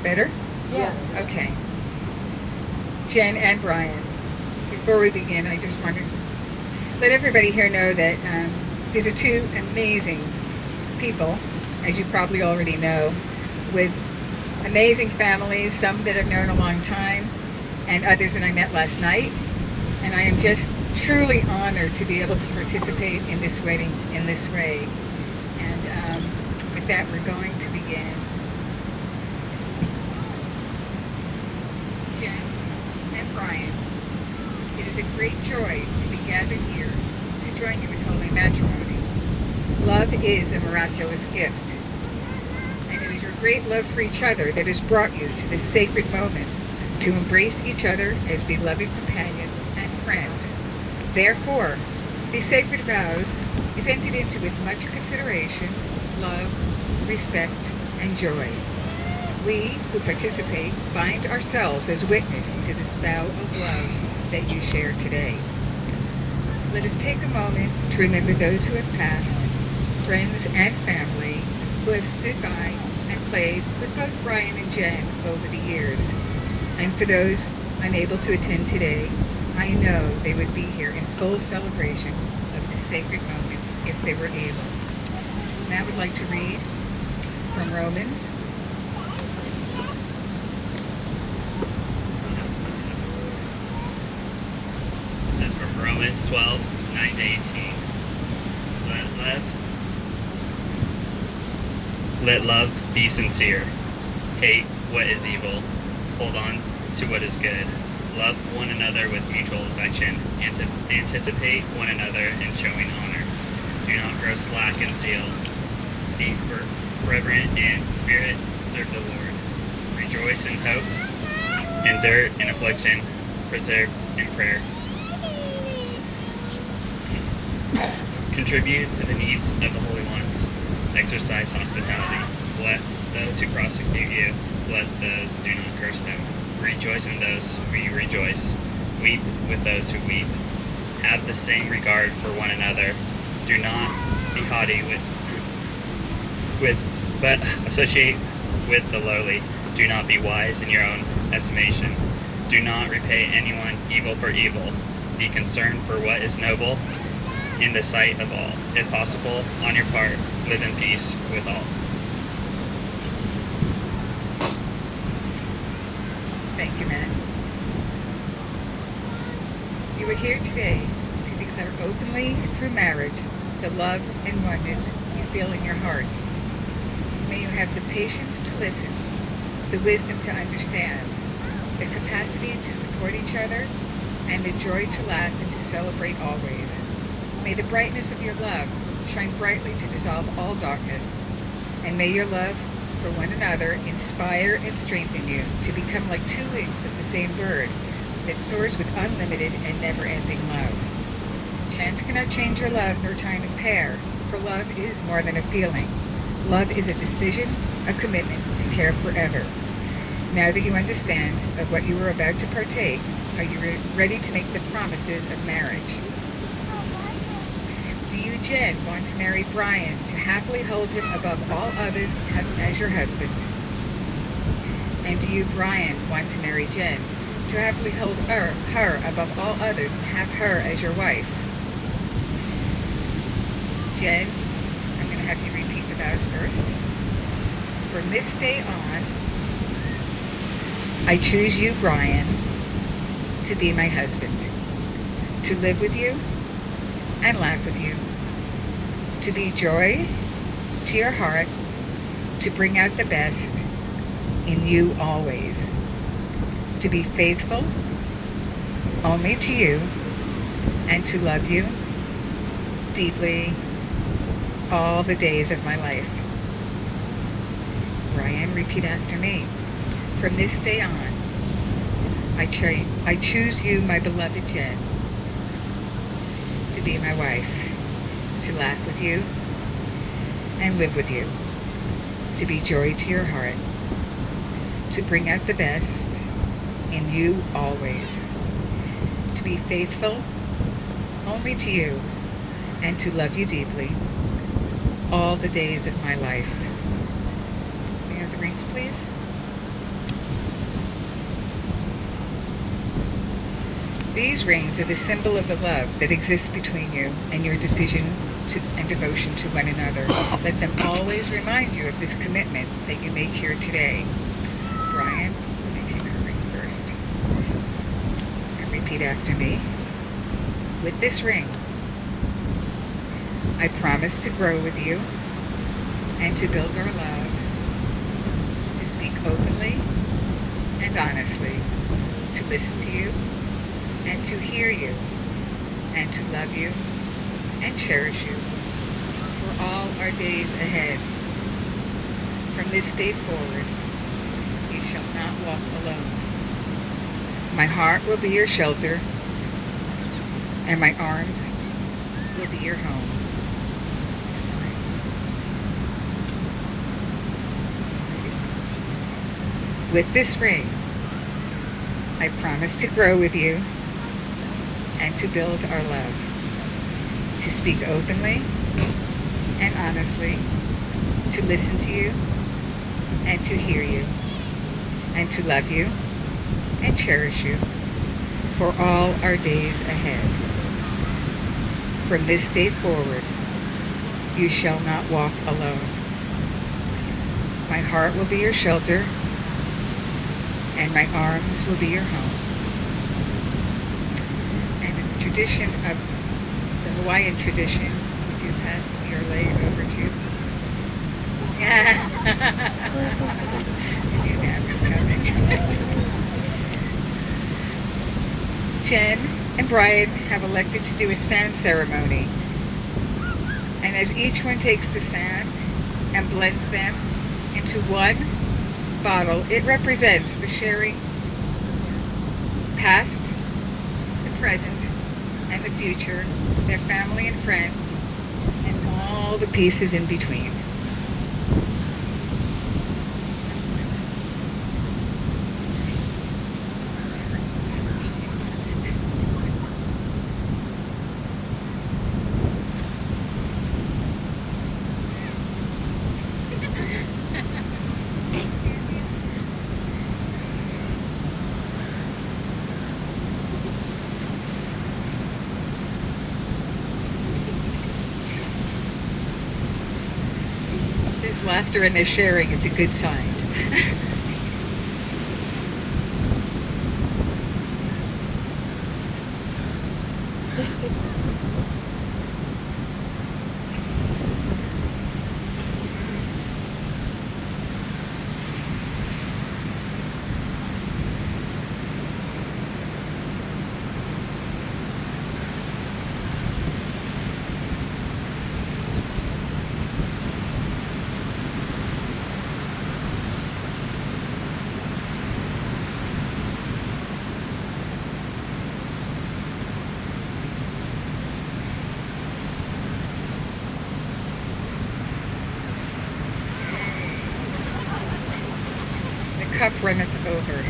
Better? Yes. Okay. Jen and Brian, before we begin, I just want to let everybody here know that these are two amazing people, as you probably already know, with amazing families, some that I've known a long time, and others that I met last night. And I am just truly honored to be able to participate in this wedding in this way. And with that, we're going to begin. Jen and Brian, it is a great joy to be gathered here to join you in holy matrimony. Love is a miraculous gift, and it is your great love for each other that has brought you to this sacred moment to embrace each other as beloved companion and friend. Therefore, these sacred vows is entered into with much consideration, love, respect, and joy. We who participate bind ourselves as witness to this vow of love that you share today. Let us take a moment to remember those who have passed, friends and family who have stood by and played with both Brian and Jen over the years. And for those unable to attend today, I know they would be here in full celebration of this sacred moment if they were able. Now I would like to read from Romans. This is from Romans 12, 9 to 18. Let love be sincere. Hate what is evil. Hold on to what is good. Love one another with mutual affection, and to anticipate one another in showing honor. Do not grow slack in zeal. Be reverent in spirit. Serve the Lord. Rejoice in hope. Endure in affliction. Persevere in prayer. Contribute to the needs of the holy ones. Exercise hospitality. Bless those who prosecute you. Bless those, do not curse them. Rejoice in those who you rejoice. Weep with those who weep. Have the same regard for one another. Do not be haughty but associate with the lowly. Do not be wise in your own estimation. Do not repay anyone evil for evil. Be concerned for what is noble in the sight of all. If possible, on your part, live in peace with all. Thank you, Matt. You are here today to declare openly through marriage the love and oneness you feel in your hearts. May you have the patience to listen, the wisdom to understand, the capacity to support each other, and the joy to laugh and to celebrate always. May the brightness of your love shine brightly to dissolve all darkness, and may your love for one another inspire and strengthen you to become like two wings of the same bird that soars with unlimited and never-ending love. Chance cannot change your love nor time impair, for love is more than a feeling. Love is a decision, a commitment to care forever. Now that you understand of what you are about to partake, are you ready to make the promises of marriage? Do you, Jen, want to marry Brian to happily hold him above all others as your husband? And do you, Brian, want to marry Jen to happily hold her above all others and have her as your wife? Jen, I'm going to have you repeat the vows first. From this day on, I choose you, Brian, to be my husband, to live with you and laugh with you, to be joy to your heart, to bring out the best in you always, to be faithful only to you and to love you deeply all the days of my life. Ryan, repeat after me. From this day on, I choose you, my beloved Jen, to be my wife, to laugh with you and live with you, to be joy to your heart, to bring out the best in you always, to be faithful only to you and to love you deeply all the days of my life. May I have the rings, please? These rings are the symbol of the love that exists between you and your decision and devotion to one another. Let them always remind you of this commitment that you make here today. Brian, let me take her ring first. And repeat after me. With this ring, I promise to grow with you and to build our love, to speak openly and honestly, to listen to you and to hear you and to love you and cherish you for all our days ahead. From this day forward, you shall not walk alone. My heart will be your shelter, and my arms will be your home. With this ring, I promise to grow with you and to build our love, to speak openly and honestly, to listen to you and to hear you, and to love you and cherish you for all our days ahead. From this day forward, you shall not walk alone. My heart will be your shelter, and my arms will be your home. And in the tradition of the Hawaiian tradition, would you pass your lei over to? Yeah. I knew that was coming. Jen and Brian have elected to do a sand ceremony. And as each one takes the sand and blends them into one bottle, it represents the sharing past, the present, and the future, their family and friends, and all the pieces in between. There's laughter and there's sharing. It's a good sign. Cup runneth over.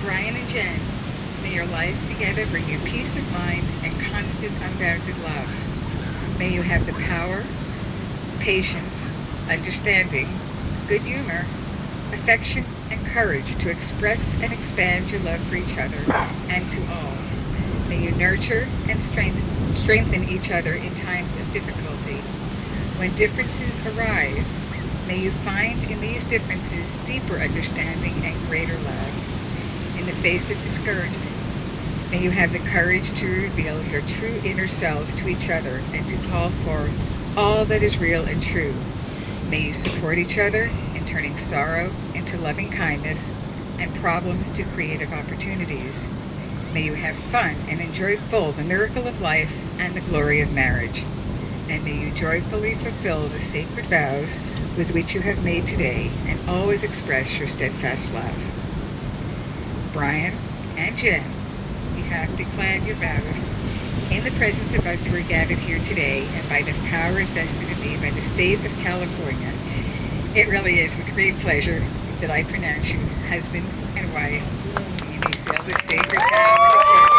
Brian and Jen, may your lives together bring you peace of mind and constant unbounded love. May you have the power, patience, understanding, good humor, affection, and courage to express and expand your love for each other and to all. May you nurture and strengthen each other in times of difficulty. When differences arise, May you find in these differences deeper understanding and greater love. In the face of discouragement, may you have the courage to reveal your true inner selves to each other and to call forth all that is real and true. May you support each other in turning sorrow into loving kindness and problems to creative opportunities. May you have fun and enjoy full the miracle of life and the glory of marriage. And may you joyfully fulfill the sacred vows with which you have made today and always express your steadfast love. Brian and Jen, you have declared your vows in the presence of us who are gathered here today and by the powers vested in me by the state of California. It really is with great pleasure that I pronounce you husband and wife. You may seal this sacred vow with a kiss.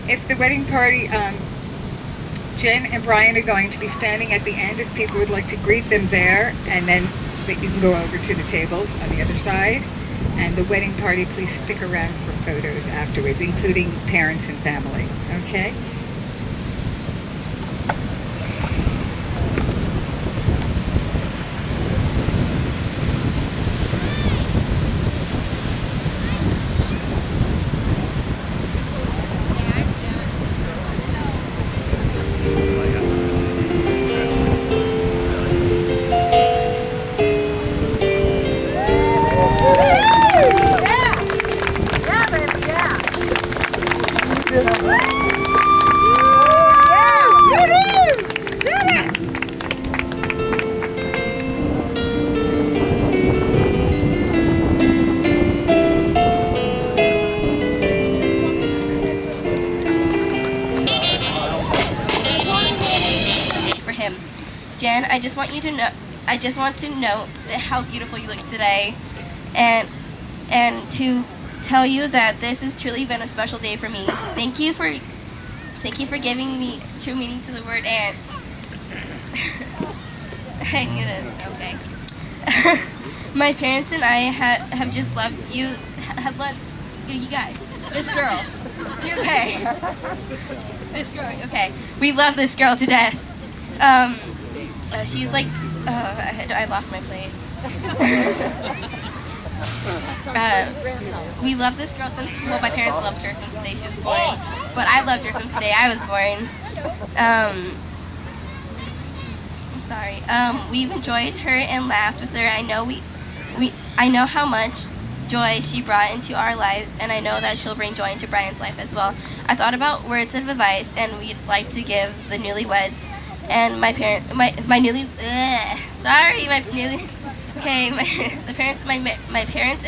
If the wedding party, Jen and Brian are going to be standing at the end. If people would like to greet them there, and then you can go over to the tables on the other side. And the wedding party, please stick around for photos afterwards, including parents and family. Okay? For him. Jen, I just want to know that how beautiful you look today, and to tell you that this has truly been a special day for me. Thank you for giving me true meaning to the word aunt. I knew that. Okay. My parents and I have just loved you. Have loved you guys. This girl. You okay? This girl. Okay. We love this girl to death. She's like. I lost my place. We love this girl since. Well, my parents loved her since the day she was born, but I loved her since the day I was born. I'm sorry. We've enjoyed her and laughed with her. I know how much joy she brought into our lives, and I know that she'll bring joy into Brian's life as well. I thought about words of advice, and we'd like to give the newlyweds and my parents and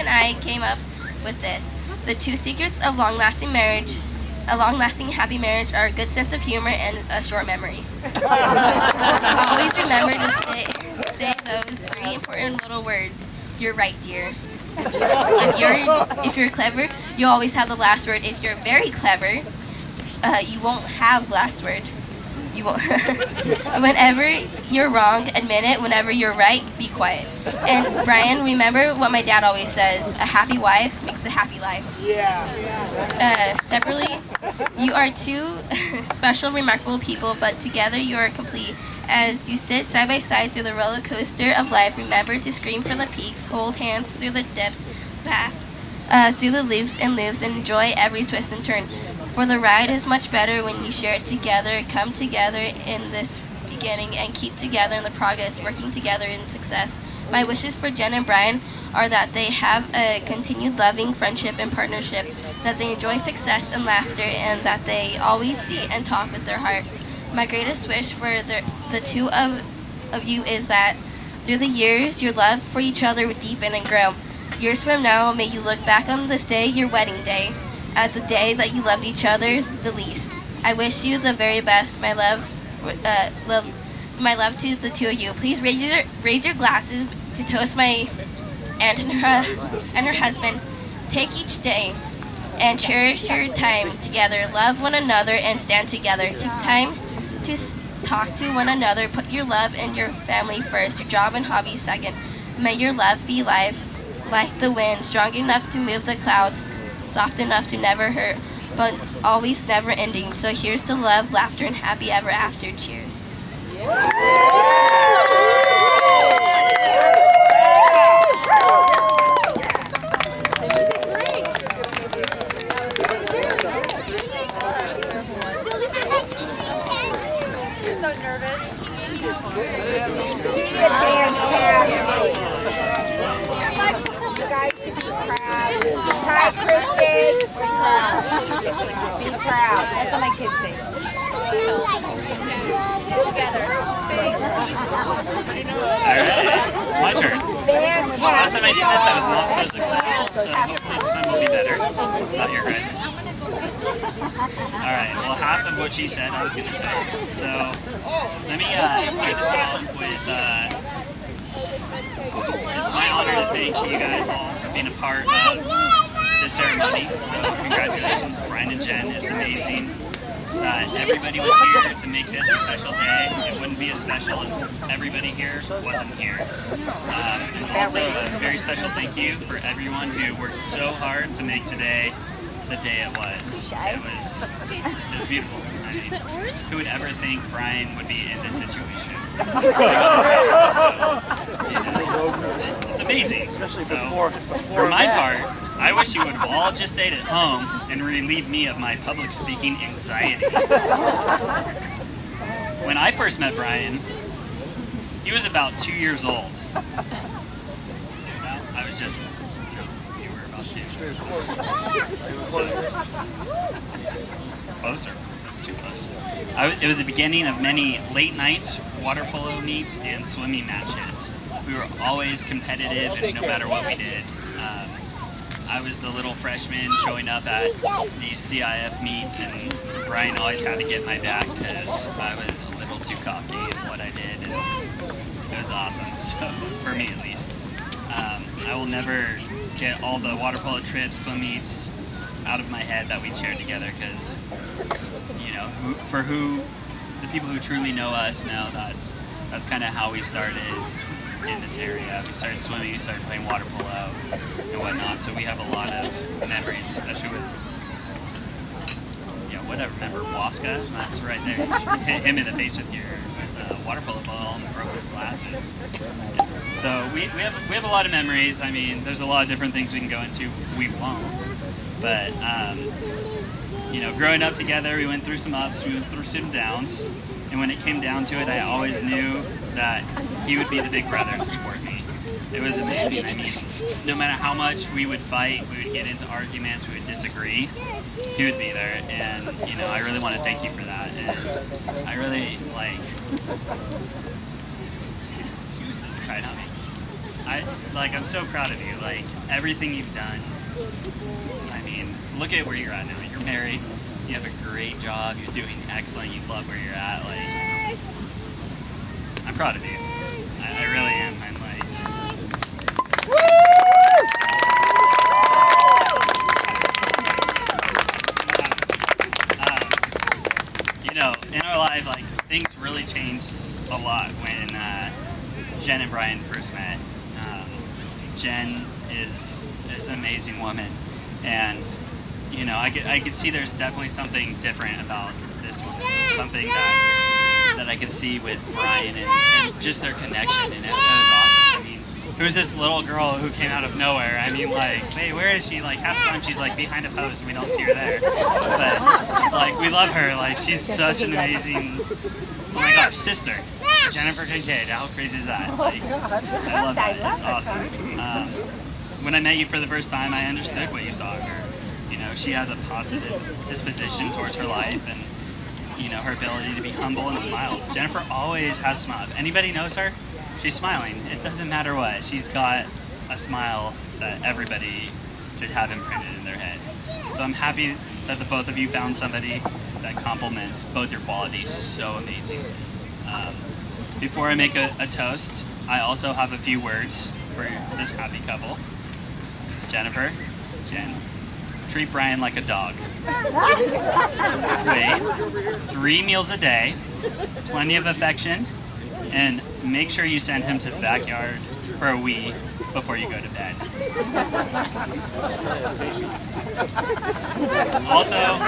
I came up with this. The two secrets of long-lasting marriage, a long-lasting happy marriage, are a good sense of humor and a short memory. Always remember to say those three important little words. You're right, dear. If you're clever, you always have the last word. If you're very clever, you won't have the last word. You won't. Whenever you're wrong, admit it. Whenever you're right, be quiet. And Brian, remember what my dad always says: a happy wife makes a happy life. Yeah. Separately, you are two special, remarkable people, but together you are complete. As you sit side by side through the roller coaster of life, remember to scream for the peaks, hold hands through the dips, laugh through the loops, and enjoy every twist and turn. For the ride is much better when you share it together. Come together in this beginning and keep together in the progress, working together in success. My wishes for Jen and Brian are that they have a continued loving friendship and partnership, that they enjoy success and laughter, and that they always see and talk with their heart. My greatest wish for the two of you is that through the years, your love for each other would deepen and grow. Years from now, may you look back on this day, your wedding day, as the day that you loved each other the least. I wish you the very best, my love to the two of you. Please raise your glasses to toast my aunt and her husband. Take each day and cherish your time together. Love one another and stand together. Take time to talk to one another. Put your love and your family first, your job and hobbies second. May your love be live like the wind, strong enough to move the clouds, soft enough to never hurt, but always never ending. So here's to love, laughter, and happy ever after. Cheers. Hi, Kristen. Be proud. That's what my kids say. Alright, it's my turn. Last time I did this, I was not so successful, so hopefully this time will be better. Not your guys's. Alright, well, half of what she said I was going to say. So, let me start this off with, it's my honor to thank you guys all for being a part of this ceremony. So, congratulations, Brian and Jen. It's amazing that everybody was here to make this a special day. It wouldn't be as special if everybody here wasn't here. And also a very special thank you for everyone who worked so hard to make today the day it was. It was beautiful. I mean, who would ever think Brian would be in this situation? So, you know, it's amazing. So, for my part, I wish you would have all just stayed at home and relieved me of my public speaking anxiety. When I first met Brian, he was about 2 years old. I was just, you were about 2. So, closer. That's too close. It was the beginning of many late nights, water polo meets, and swimming matches. We were always competitive, and no matter what we did. I was the little freshman showing up at these CIF meets, and Brian always had to get my back because I was a little too cocky in what I did, and it was awesome, so for me at least. I will never get all the water polo trips, swim meets out of my head that we shared together because, you know, the people who truly know us know that's kind of how we started in this area. We started swimming, we started playing water polo and whatnot, so we have a lot of memories, especially with, you know, whatever, remember Waska? That's right there. You should hit him in the face with a water polo ball and broke his glasses. So we have a lot of memories. I mean, there's a lot of different things we can go into. We won't. But, you know, growing up together, we went through some ups, we went through some downs, and when it came down to it, I always knew that he would be the big brother to support me. It was amazing. I mean, no matter how much we would fight, we would get into arguments, we would disagree, he would be there, and, you know, I really want to thank you for that, and I really, like, there's a cry on me. I'm so proud of you, like, everything you've done. I mean, look at where you're at now. You're married, you have a great job, you're doing excellent, you love where you're at, like, I'm proud of you. I really am. I'm like, you know, in our life, like, things really changed a lot when Jen and Brian first met. Jen is an amazing woman, and, you know, I could see there's definitely something different about this woman, something that I could see with Brian and just their connection, and it was awesome. I mean, who's this little girl who came out of nowhere? I mean, like, hey, where is she? Like, half the time she's, like, behind a post and we don't see her there. But, like, we love her. Like, she's such an amazing, oh my gosh, sister. Jennifer Kincaid, how crazy is that? Like, I love that. It's awesome. When I met you for the first time, I understood what you saw in her. You know, she has a positive disposition towards her life, and, you know, her ability to be humble and smile. Jennifer always has a smile. If anybody knows her, she's smiling. It doesn't matter what. She's got a smile that everybody should have imprinted in their head. So I'm happy that the both of you found somebody that complements both your qualities so amazing. Before I make a toast, I also have a few words for this happy couple. Jennifer, Jen, treat Brian like a dog. Wait, 3 meals a day, plenty of affection, and make sure you send him to the backyard for a wee before you go to bed. Also,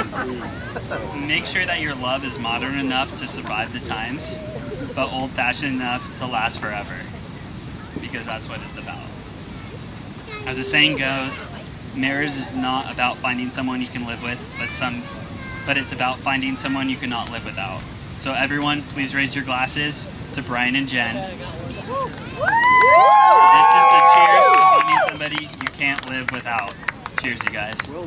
make sure that your love is modern enough to survive the times, but old-fashioned enough to last forever, because that's what it's about. As the saying goes, marriage is not about finding someone you can live with, but it's about finding someone you cannot live without. So everyone, please raise your glasses to Brian and Jen. This is a cheers to finding somebody you can't live without. Cheers, you guys. All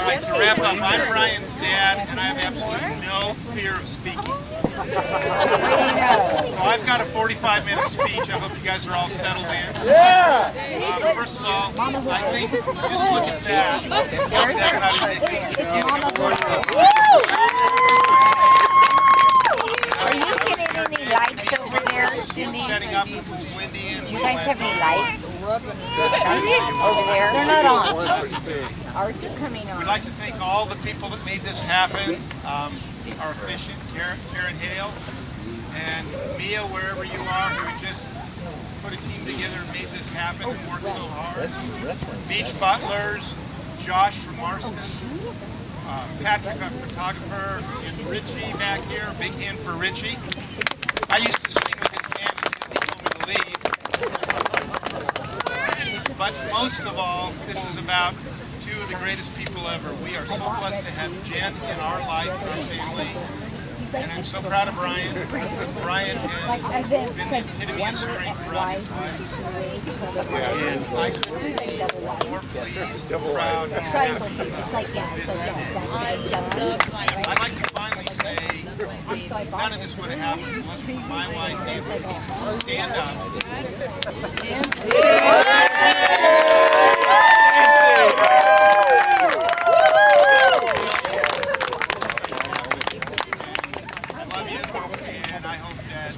right, to wrap up, I'm Brian's dad, and I have absolutely no fear of speaking. So I've got a 45-minute speech. I hope you guys are all settled in. First of all, I think, just look at that. Tell me that's not ridiculous. Are you getting any lights over there, Cindy? Setting up with Wendy and Do you guys have any lights over there? They're not on. Ours are coming on. We'd like to thank all the people that made this happen. Our officiant, Karen Hale, and Mia, wherever you are, who just put a team together and made this happen and worked so hard. Beach Butlers, Josh from Marston, Patrick, our photographer, and Richie back here. Big hand for Richie. I used to sing with his band until he told me to leave. But most of all, this is about two of the greatest people ever. We are so blessed to have Jen in our life and our family. And I'm so proud of Brian. Brian has been the epitome of strength throughout his life. And I couldn't be more pleased, proud, and happy this day. I'd like to finally say, none of this would have happened unless for my wife, Nancy. So stand up. And I hope that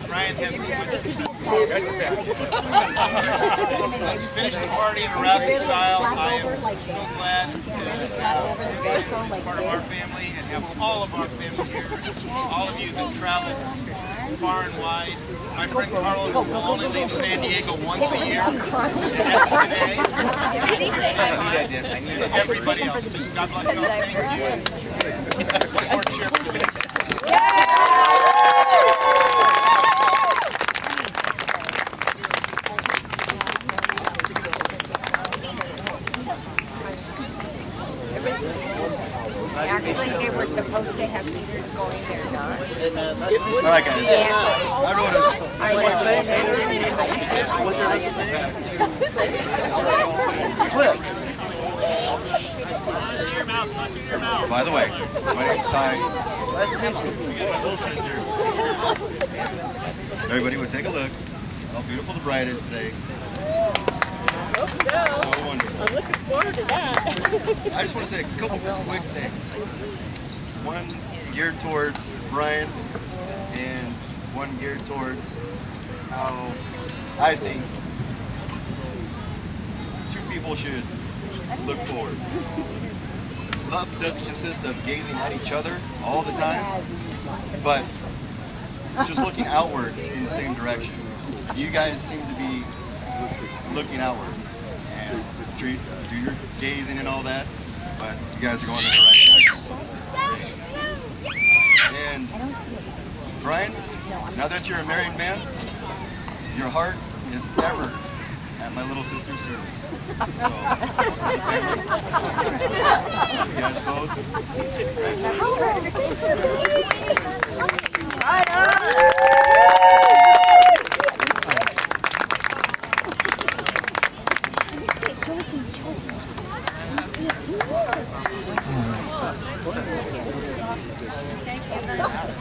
Brian has as much success. Let's finish the party in a rousing style. I am so glad to have Jen as part of our family and have all of our family here. All of you that travel far and wide. My friend Carlos will only leave San Diego once a year, and that's today. And everybody else, just God bless you all. Thank you. One more cheer for the Actually, they were supposed to have leaders going there, not. All right, guys. I wrote a clip. By the way, my name's Ty. This is my little sister. Everybody would take a look how beautiful the bride is today. So wonderful. I'm looking forward to that. I just want to say a couple quick things. One geared towards Brian and one geared towards how I think two people should look forward. Love doesn't consist of gazing at each other all the time, but just looking outward in the same direction. You guys seem to be looking outward and do your gazing and all that, but you guys are going in the right direction, so this is great. And Brian, now that you're a married man, your heart is ever at my little sister's service. So, the family, you guys both,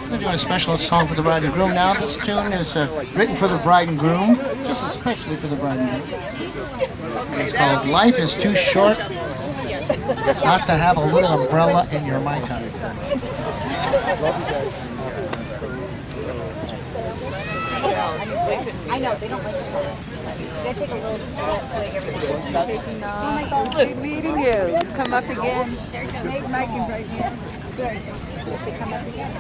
We're going to do a special song for the bride and groom now. This tune is written for the bride and groom, just especially for the bride and groom. It's called Life is Too Short Not to Have a Little Umbrella in Your Mai Tai. I know, they don't like the salt. You gotta take a little swig every now and then. Good meeting you. Come up again. Mike is right here. Good. Come up again.